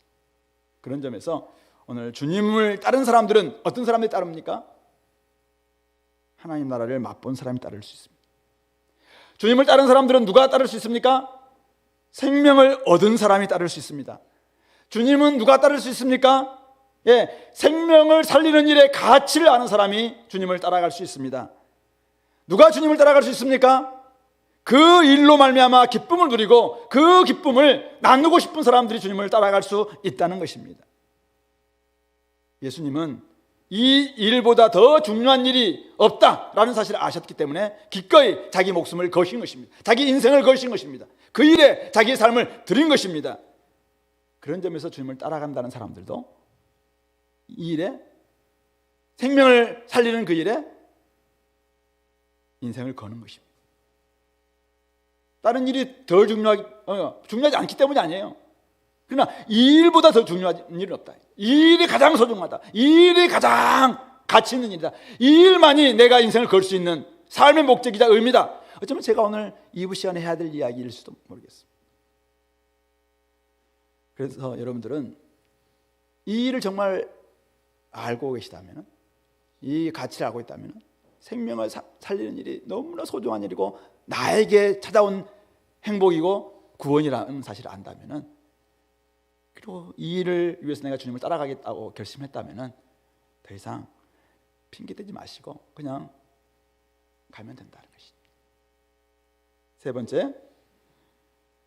S1: 그런 점에서 오늘 주님을 따른 사람들은 어떤 사람들이 따릅니까? 하나님 나라를 맛본 사람이 따를 수 있습니다. 주님을 따른 사람들은 누가 따를 수 있습니까? 생명을 얻은 사람이 따를 수 있습니다. 주님은 누가 따를 수 있습니까? 생명을 살리는 일에 가치를 아는 사람이 주님을 따라갈 수 있습니다. 누가 주님을 따라갈 수 있습니까? 그 일로 말미암아 기쁨을 누리고 그 기쁨을 나누고 싶은 사람들이 주님을 따라갈 수 있다는 것입니다. 예수님은 이 일보다 더 중요한 일이 없다라는 사실을 아셨기 때문에 기꺼이 자기 목숨을 거신 것입니다. 자기 인생을 거신 것입니다. 그 일에 자기의 삶을 드린 것입니다. 그런 점에서 주님을 따라간다는 사람들도 이 일에, 생명을 살리는 그 일에 인생을 거는 것입니다. 다른 일이 덜 중요하지 않기 때문이 아니에요. 그러나 이 일보다 더 중요한 일은 없다. 이 일이 가장 소중하다. 이 일이 가장 가치 있는 일이다. 이 일만이 내가 인생을 걸 수 있는 삶의 목적이자 의미다. 어쩌면 제가 오늘 2부 시간에 해야 될 이야기일 수도 모르겠습니다. 그래서 여러분들은 이 일을 정말 알고 계시다면, 이 가치를 알고 있다면 생명을 살리는 일이 너무나 소중한 일이고 나에게 찾아온 행복이고 구원이라는 사실을 안다면, 그리고 이 일을 위해서 내가 주님을 따라가겠다고 결심했다면 더 이상 핑계대지 마시고 그냥 가면 된다는 것입니다. 세 번째,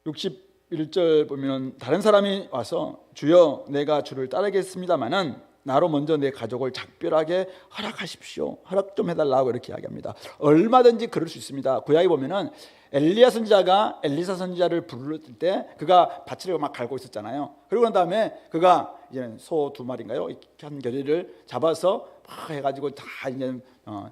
S1: 61절 보면 다른 사람이 와서 주여 내가 주를 따르겠습니다마는 나로 먼저 내 가족을 작별하게 허락하십시오. 허락 좀 해달라고 이렇게 이야기합니다. 얼마든지 그럴 수 있습니다. 구약에 보면은 엘리야 선지자가 엘리사 선지자를 부를 때 그가 밭을 막 갈고 있었잖아요. 그리고 난 다음에 그가 이제 소 2마리인가요? 한 겨리를 잡아서 막 해가지고 다 이제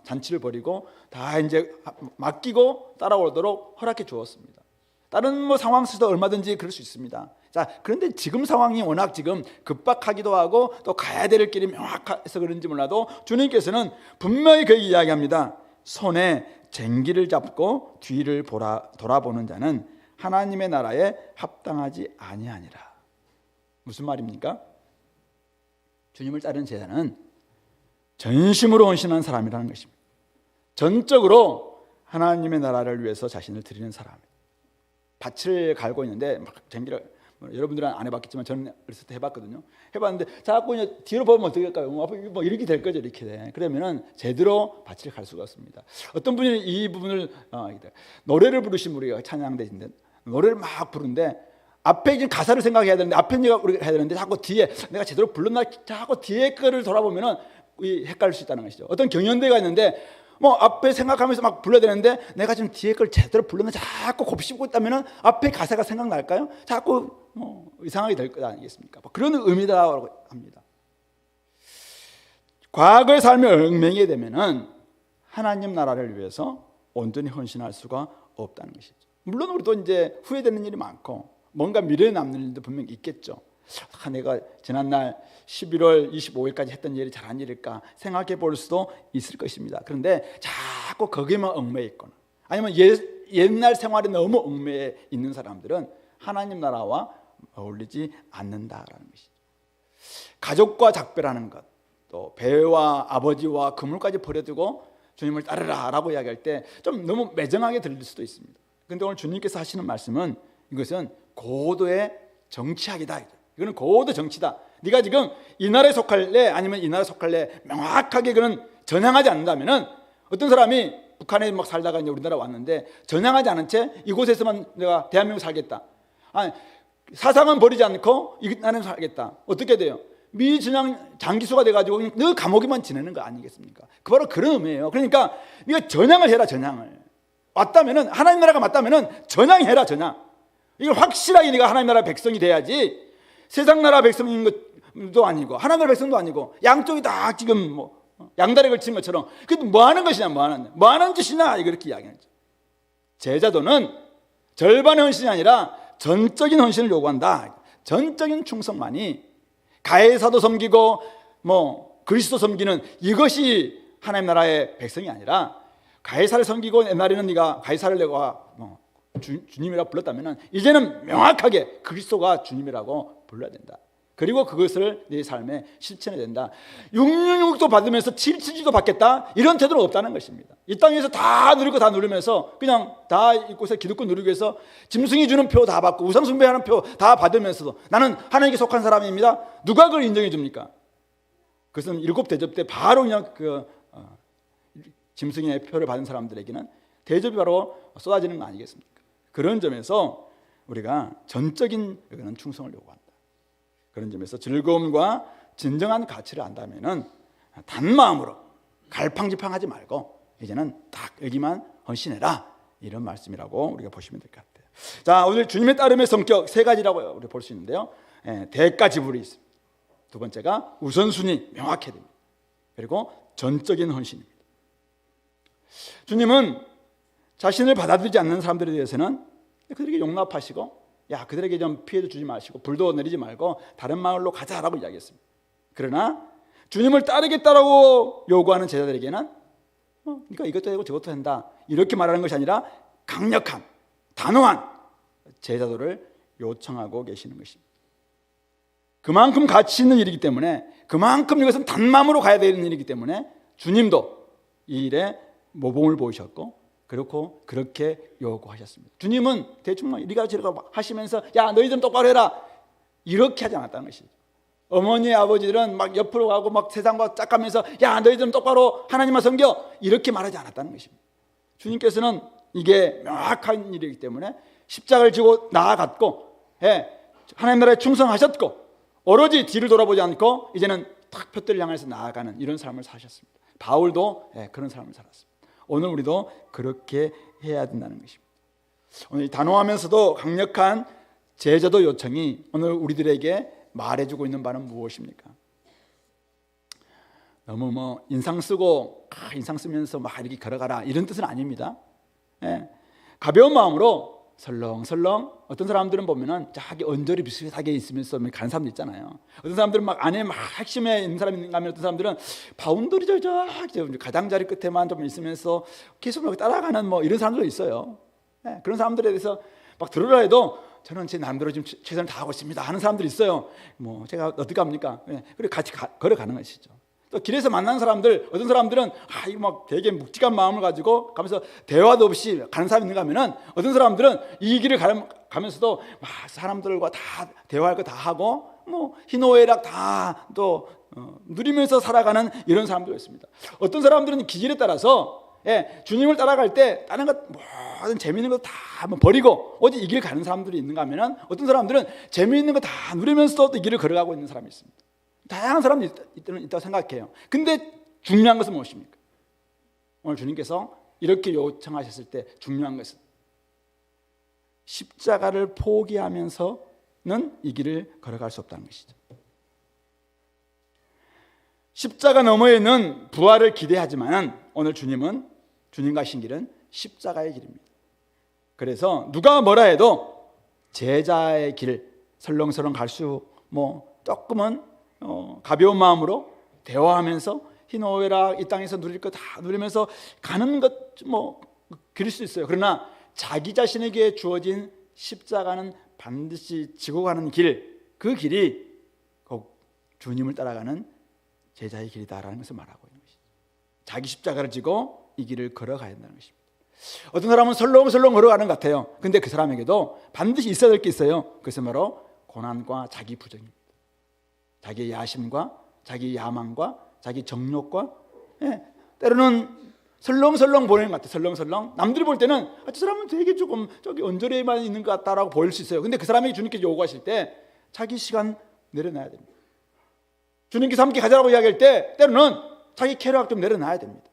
S1: 잔치를 벌이고 다 이제 맡기고 따라오도록 허락해 주었습니다. 다른 뭐 상황 속에서 얼마든지 그럴 수 있습니다. 자, 그런데 지금 상황이 워낙 지금 급박하기도 하고 또 가야 될 길이 명확해서 그런지 몰라도 주님께서는 분명히 그 이야기합니다. 손에 쟁기를 잡고 뒤를 돌아보는 자는 하나님의 나라에 합당하지 아니하니라. 무슨 말입니까? 주님을 따르는 제자는 전심으로 헌신한 사람이라는 것입니다. 전적으로 하나님의 나라를 위해서 자신을 드리는 사람. 밭을 갈고 있는데 막 쟁기를, 여러분들은 안 해봤겠지만 저는 어렸을 때 해봤거든요. 해봤는데 자꾸 이제 뒤로 보면 어떻게 할까요? 뭐 이렇게 될 거죠, 이렇게 돼. 그러면은 제대로 밭을 갈 수가 없습니다. 어떤 분이 이 부분을 노래를 부르신 우리가 찬양대인데 노래를 막 부르는데 앞에 지금 가사를 생각해야 되는데 앞에 우리가 해야 되는데 자꾸 뒤에 내가 제대로 불렀나 자꾸 뒤에 거를 돌아보면은 헷갈릴 수 있다는 것이죠. 어떤 경연대가 있는데 뭐 앞에 생각하면서 막 불러야 되는데 내가 지금 뒤에 걸 제대로 불렀나 자꾸 곱씹고 있다면은 앞에 가사가 생각날까요? 자꾸 이상하게 될 것 아니겠습니까? 뭐 그런 의미라고 합니다. 과거의 삶을 얽매이게 되면은 하나님 나라를 위해서 온전히 헌신할 수가 없다는 것이죠. 물론 우리도 이제 후회되는 일이 많고 뭔가 미래에 남는 일도 분명히 있겠죠. 내가 지난날 11월 25일까지 했던 일이 잘한 일일까 생각해 볼 수도 있을 것입니다. 그런데 자꾸 거기에만 얽매여 있거나 아니면 옛날 생활에 너무 얽매여 있는 사람들은 하나님 나라와 어울리지 않는다라는 것이죠. 가족과 작별하는 것, 또 배와 아버지와 그물까지 버려두고 주님을 따르라라고 이야기할 때 좀 너무 매정하게 들릴 수도 있습니다. 그런데 오늘 주님께서 하시는 말씀은 이것은 고도의 정치학이다. 이거는 고도 정치다. 네가 지금 이 나라에 속할래 아니면 이 나라에 속할래 명확하게 그는 전향하지 않는다면은 어떤 사람이 북한에 막 살다가 이제 우리나라 왔는데 전향하지 않은 채 이곳에서만 내가 대한민국 살겠다. 아니, 사상은 버리지 않고 이 나라에 살겠다. 어떻게 돼요? 미전향 장기수가 돼가지고 늘 감옥에만 지내는 거 아니겠습니까? 그 바로 그런 의미예요. 그러니까 네가 전향을 해라. 전향을 왔다면은 하나님 나라가 맞다면은 전향해라. 전향. 이걸 확실하게 네가 하나님 나라 백성이 돼야지. 세상 나라 백성인 것도 아니고 하나님 나라 백성도 아니고 양쪽이 다 지금 뭐 양다리 걸친 것처럼 그게 뭐 하는 것이냐, 뭐 하는 짓이냐 이렇게 이야기하죠. 제자도는 절반의 헌신이 아니라 전적인 헌신을 요구한다. 전적인 충성만이 가해사도 섬기고 뭐 그리스도 섬기는 이것이 하나님 나라의 백성이 아니라 가해사를 섬기고 옛날에는 네가 가해사를 내가 주님이라고 불렀다면 이제는 명확하게 그리스도가 주님이라고 불러야 된다. 그리고 그것을 내 삶에 실천해야 된다. 666도 받으면서 777도 받겠다 이런 태도는 없다는 것입니다. 이 땅에서 다 누리고 다 누리면서 그냥 다 이곳에 기득권 누리기 위해서 짐승이 주는 표 다 받고 우상 숭배하는 표 다 받으면서도 나는 하나님께 속한 사람입니다. 누가 그걸 인정해 줍니까? 그것은 7 대접 때 바로 그냥 짐승의 표를 받은 사람들에게는 대접이 바로 쏟아지는 거 아니겠습니까? 그런 점에서 우리가 전적인 충성을 요구한다. 그런 점에서 즐거움과 진정한 가치를 안다면은 단마음으로 갈팡질팡하지 말고 이제는 딱 여기만 헌신해라 이런 말씀이라고 우리가 보시면 될 것 같아요. 자, 오늘 주님의 따름의 성격 3가지라고 우리 볼 수 있는데요. 대가 지불이 있습니다. 두 번째가 우선순위 명확해야 됩니다. 그리고 전적인 헌신입니다. 주님은 자신을 받아들이지 않는 사람들에 대해서는 그들에게 용납하시고 야, 그들에게 좀 피해도 주지 마시고 불도 내리지 말고 다른 마을로 가자라고 이야기했습니다. 그러나 주님을 따르겠다라고 요구하는 제자들에게는 그러니까 이것도 되고 저것도 된다 이렇게 말하는 것이 아니라 강력한 단호한 제자도를 요청하고 계시는 것입니다. 그만큼 가치 있는 일이기 때문에, 그만큼 이것은 단마음으로 가야 되는 일이기 때문에 주님도 이 일에 모범을 보이셨고 그렇게 요구하셨습니다. 주님은 대충 이리가 저리가 하시면서 야 너희들은 똑바로 해라 이렇게 하지 않았다는 것이죠. 어머니 아버지들은 막 옆으로 가고 막 세상과 짝가면서 야 너희들은 똑바로 하나님만 섬겨 이렇게 말하지 않았다는 것입니다. 주님께서는 이게 명확한 일이기 때문에 십자가를 지고 나아갔고, 하나님 나라에 충성하셨고, 오로지 뒤를 돌아보지 않고 이제는 탁 표대를 향해서 나아가는 이런 삶을 사셨습니다. 바울도 그런 삶을 살았습니다. 오늘 우리도 그렇게 해야 된다는 것입니다. 오늘 단호하면서도 강력한 제자도 요청이 오늘 우리들에게 말해주고 있는 바는 무엇입니까? 너무 인상 쓰고 인상 쓰면서 막 이렇게 걸어가라 이런 뜻은 아닙니다. 가벼운 마음으로 설렁설렁, 어떤 사람들은 보면은 자기 언저리 비슷하게 있으면서 가는 사람도 있잖아요. 어떤 사람들은 막 안에 막 핵심에 있는 사람이 있는가 하면 어떤 사람들은 바운더리 저 가장자리 끝에만 좀 있으면서 계속 따라가는 이런 사람들도 있어요. 그런 사람들에 대해서 막 들으라 해도 저는 제 나름대로 지금 최선을 다하고 있습니다 하는 사람들이 있어요. 제가 어떻게 합니까? 그리고 같이 걸어가는 것이죠. 또 길에서 만난 사람들, 어떤 사람들은 이거 막 되게 묵직한 마음을 가지고 가면서 대화도 없이 가는 사람이 있는가 하면은, 어떤 사람들은 이 길을 가면서도 막 사람들과 다 대화할 거 다 하고 희노애락 다 또 누리면서 살아가는 이런 사람도 있습니다. 어떤 사람들은 기질에 따라서 주님을 따라갈 때 다른 것 모든 재미있는 거 다 버리고 오직 이 길 가는 사람들이 있는가 하면은, 어떤 사람들은 재미있는 거 다 누리면서도 또 이 길을 걸어가고 있는 사람이 있습니다. 다양한 사람이 있다고 생각해요. 근데 중요한 것은 무엇입니까? 오늘 주님께서 이렇게 요청하셨을 때 중요한 것은 십자가를 포기하면서는 이 길을 걸어갈 수 없다는 것이죠. 십자가 너머에 있는 부활을 기대하지만 오늘 주님은, 주님 가신 길은 십자가의 길입니다. 그래서 누가 뭐라 해도 제자의 길 설렁설렁 갈 수 조금은 가벼운 마음으로 대화하면서 희노애락 이 땅에서 누릴 거 다 누리면서 가는 것 그릴 수 있어요. 그러나 자기 자신에게 주어진 십자가는 반드시 지고 가는 길, 그 길이 꼭 주님을 따라가는 제자의 길이다라는 것을 말하고 있는 것이죠. 자기 십자가를 지고 이 길을 걸어가야 한다는 것입니다. 어떤 사람은 설렁설렁 걸어가는 것 같아요. 근데 그 사람에게도 반드시 있어야 될 게 있어요. 그것은 바로 고난과 자기 부정입니다. 자기의 야심과 자기 야망과 자기 정욕과, 때로는 설렁설렁 보이는 것 같아요. 설렁설렁. 남들이 볼 때는 저 사람은 되게 조금 저기 언저리에만 있는 것 같다라고 보일 수 있어요. 근데 그 사람에게 주님께서 요구하실 때 자기 시간 내려놔야 됩니다. 주님께서 함께 가자라고 이야기할 때 때로는 자기 쾌락 좀 내려놔야 됩니다.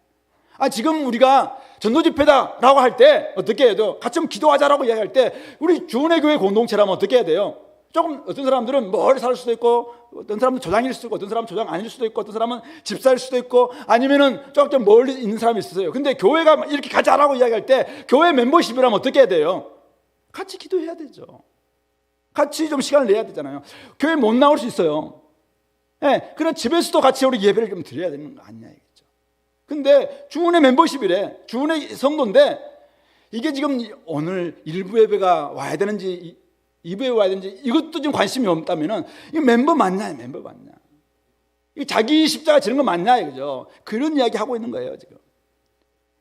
S1: 지금 우리가 전도 집회다라고 할 때 어떻게 해야 돼요? 같이 기도하자라고 이야기할 때 우리 주은혜 교회 공동체라면 어떻게 해야 돼요? 조금 어떤 사람들은 멀리 살 수도 있고, 어떤 사람은 조장일 수도 있고, 어떤 사람은 조장 아닐 수도 있고, 어떤 사람은 집사일 수도 있고, 아니면은 조금 멀리 있는 사람이 있어요. 근데 교회가 이렇게 가자라고 이야기할 때 교회 멤버십이라면 어떻게 해야 돼요? 같이 기도해야 되죠. 같이 좀 시간을 내야 되잖아요. 교회 못 나올 수 있어요. 그럼 집에서도 같이 우리 예배를 좀 드려야 되는 거 아니냐 이거죠. 근데 주은혜 멤버십이래. 주은혜 성도인데 이게 지금 오늘 일부 예배가 와야 되는지 2부에 와야 되는지 이것도 지금 관심이 없다면은 이거 멤버 맞냐? 멤버 맞냐? 이거 자기 십자가 지는 거 맞냐 이거죠. 그런 이야기 하고 있는 거예요 지금.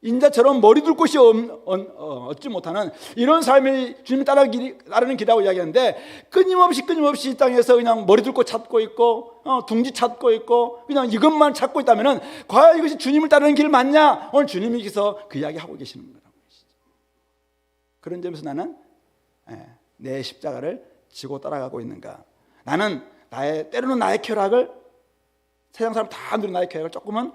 S1: 인자처럼 머리 둘 곳이 얻지 못하는 이런 삶이 주님 따르는 길이라고 이야기하는데, 끊임없이 이 땅에서 그냥 머리 둘 곳 찾고 있고 둥지 찾고 있고 그냥 이것만 찾고 있다면은 과연 이것이 주님을 따르는 길 맞냐? 오늘 주님께서 그 이야기 하고 계시는 거라고 하시죠. 그런 점에서 나는 내 십자가를 지고 따라가고 있는가? 나는 때로는 나의 쾌락을, 세상 사람 다 누리는 나의 쾌락을 조금은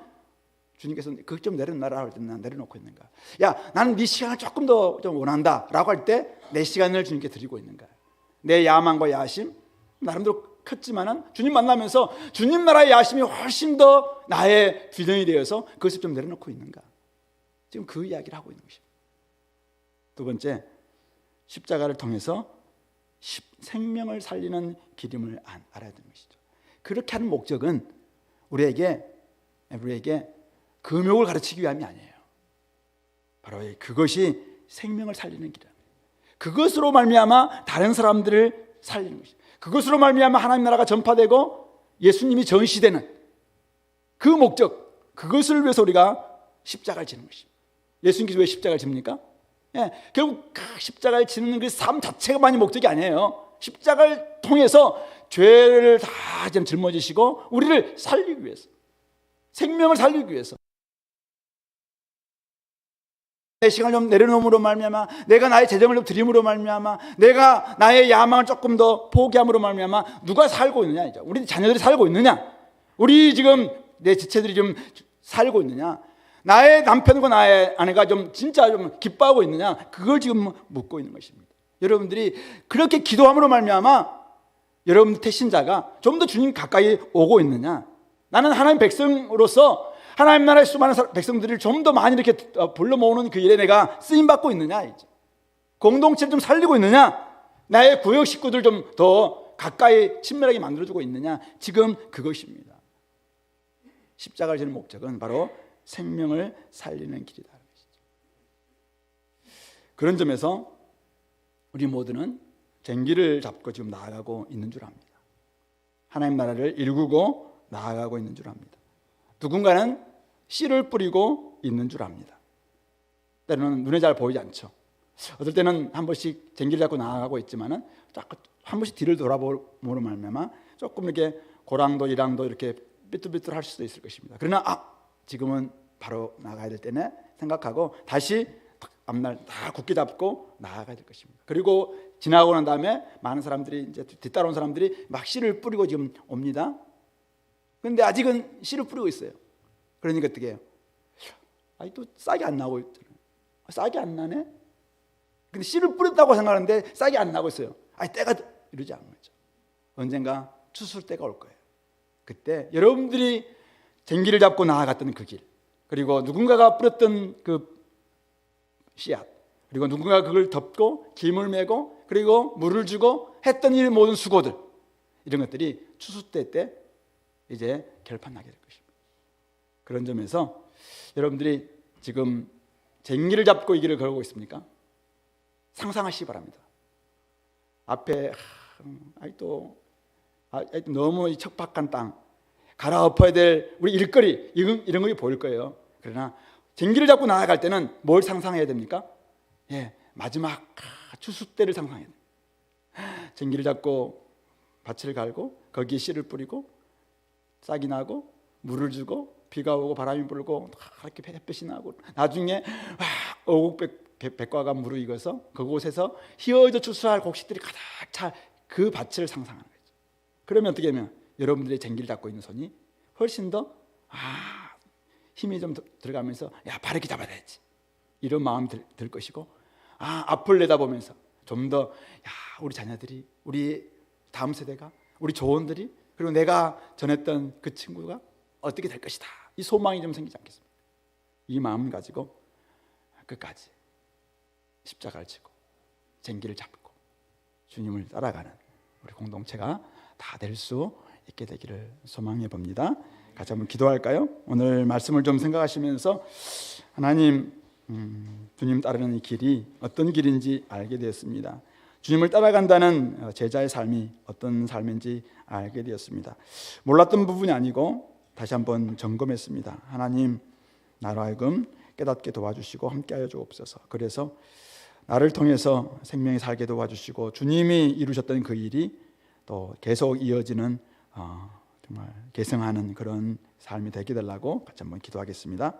S1: 주님께서 그것 좀 내려놔라 할 때는 난 내려놓고 있는가? 야, 나는 네 시간을 조금 더 좀 원한다 라고 할 때 내 시간을 주님께 드리고 있는가? 내 야망과 야심 나름대로 컸지만은 주님 만나면서 주님 나라의 야심이 훨씬 더 나의 비전이 되어서 그것을 좀 내려놓고 있는가? 지금 그 이야기를 하고 있는 것입니다. 두 번째, 십자가를 통해서 생명을 살리는 길임을 알아야 되는 것이죠. 그렇게 하는 목적은 우리에게 금욕을 가르치기 위함이 아니에요. 바로 그것이 생명을 살리는 길이다. 그것으로 말미암아 다른 사람들을 살리는 것이다. 그것으로 말미암아 하나님 나라가 전파되고 예수님이 전시되는 그 목적, 그것을 위해서 우리가 십자가를 지는 것입니다. 예수님께서 왜 십자가를 집니까? 결국 그 십자가를 지는 그 삶 자체가만이 목적이 아니에요. 십자가를 통해서 죄를 다 짊어지시고 우리를 살리기 위해서, 생명을 살리기 위해서, 내 시간을 좀 내려놓음으로 말미암아, 내가 나의 재정을 좀 드림으로 말미암아, 내가 나의 야망을 조금 더 포기함으로 말미암아 누가 살고 있느냐, 이제 우리 자녀들이 살고 있느냐, 우리 지금 내 지체들이 좀 살고 있느냐, 나의 남편과 나의 아내가 좀 진짜 좀 기뻐하고 있느냐, 그걸 지금 묻고 있는 것입니다. 여러분들이 그렇게 기도함으로 말미암아 여러분 태신자가 좀 더 주님 가까이 오고 있느냐, 나는 하나님 백성으로서 하나님 나라의 수많은 백성들을 좀 더 많이 이렇게 불러 모으는 그 일에 내가 쓰임 받고 있느냐, 이제 공동체를 좀 살리고 있느냐, 나의 구역 식구들 좀 더 가까이 친밀하게 만들어주고 있느냐, 지금 그것입니다. 십자가를 지는 목적은 바로 생명을 살리는 길이다. 그런 점에서 우리 모두는 쟁기를 잡고 지금 나아가고 있는 줄 압니다. 하나님 나라를 일구고 나아가고 있는 줄 압니다. 누군가는 씨를 뿌리고 있는 줄 압니다. 때로는 눈에 잘 보이지 않죠. 어떨 때는 한 번씩 쟁기를 잡고 나아가고 있지만은 자꾸 한 번씩 뒤를 돌아보므로 말미암아 조금 이렇게 고랑도 이랑도 이렇게 삐뚤삐뚤할 수도 있을 것입니다. 그러나 지금은 바로 나가야 될 때네 생각하고 다시 앞날 다 굳게 잡고 나아가야 될 것입니다. 그리고 지나고 난 다음에 많은 사람들이 이제 뒤따라온 사람들이 막 씨를 뿌리고 지금 옵니다. 그런데 아직은 씨를 뿌리고 있어요. 그러니까 어떻게 해요? 또 싹이 안 나고 있잖아요. 싹이 안 나네? 근데 씨를 뿌렸다고 생각하는데 싹이 안 나고 있어요. 때가 이러지 않는 거죠. 언젠가 추수할 때가 올 거예요. 그때 여러분들이 쟁기를 잡고 나아갔던 그 길, 그리고 누군가가 뿌렸던 그 씨앗, 그리고 누군가가 그걸 덮고 김을 메고 그리고 물을 주고 했던 이 모든 수고들, 이런 것들이 추수 때 이제 결판나게 될 것입니다. 그런 점에서 여러분들이 지금 쟁기를 잡고 이 길을 걸고 있습니까? 상상하시기 바랍니다. 앞에 또 너무 척박한 땅, 갈아엎어야 될 우리 일거리, 이런 것이 보일 거예요. 그러나 쟁기를 잡고 나아갈 때는 뭘 상상해야 됩니까? 마지막 추수 때를 상상해야 돼요. 쟁기를 잡고 밭을 갈고 거기에 씨를 뿌리고 싹이 나고 물을 주고 비가 오고 바람이 불고 이렇게 햇볕이 나고 나중에 어국백과가 무르익어서 그곳에서 휘어져 추수할 곡식들이 가득 차 그 밭을 상상하는 거죠. 그러면 어떻게 하면 여러분들의 쟁기를 잡고 있는 손이 훨씬 더 힘이 좀 들어가면서 바르게 잡아야 되지, 이런 마음이 들 것이고, 앞을 내다보면서 좀 더 우리 자녀들이, 우리 다음 세대가, 우리 조원들이, 그리고 내가 전했던 그 친구가 어떻게 될 것이다, 이 소망이 좀 생기지 않겠습니까? 이 마음 가지고 끝까지 십자가를 지고 쟁기를 잡고 주님을 따라가는 우리 공동체가 다 될 수 있게 되기를 소망해 봅니다. 같이 한번 기도할까요? 오늘 말씀을 좀 생각하시면서 하나님, 주님 따르는 이 길이 어떤 길인지 알게 되었습니다. 주님을 따라간다는 제자의 삶이 어떤 삶인지 알게 되었습니다. 몰랐던 부분이 아니고 다시 한번 점검했습니다. 하나님, 나로 하여금 깨닫게 도와주시고 함께하여 주옵소서. 그래서 나를 통해서 생명이 살게 도와주시고 주님이 이루셨던 그 일이 또 계속 이어지는 정말 계승하는 그런 삶이 되게 되려고 같이 한번 기도하겠습니다.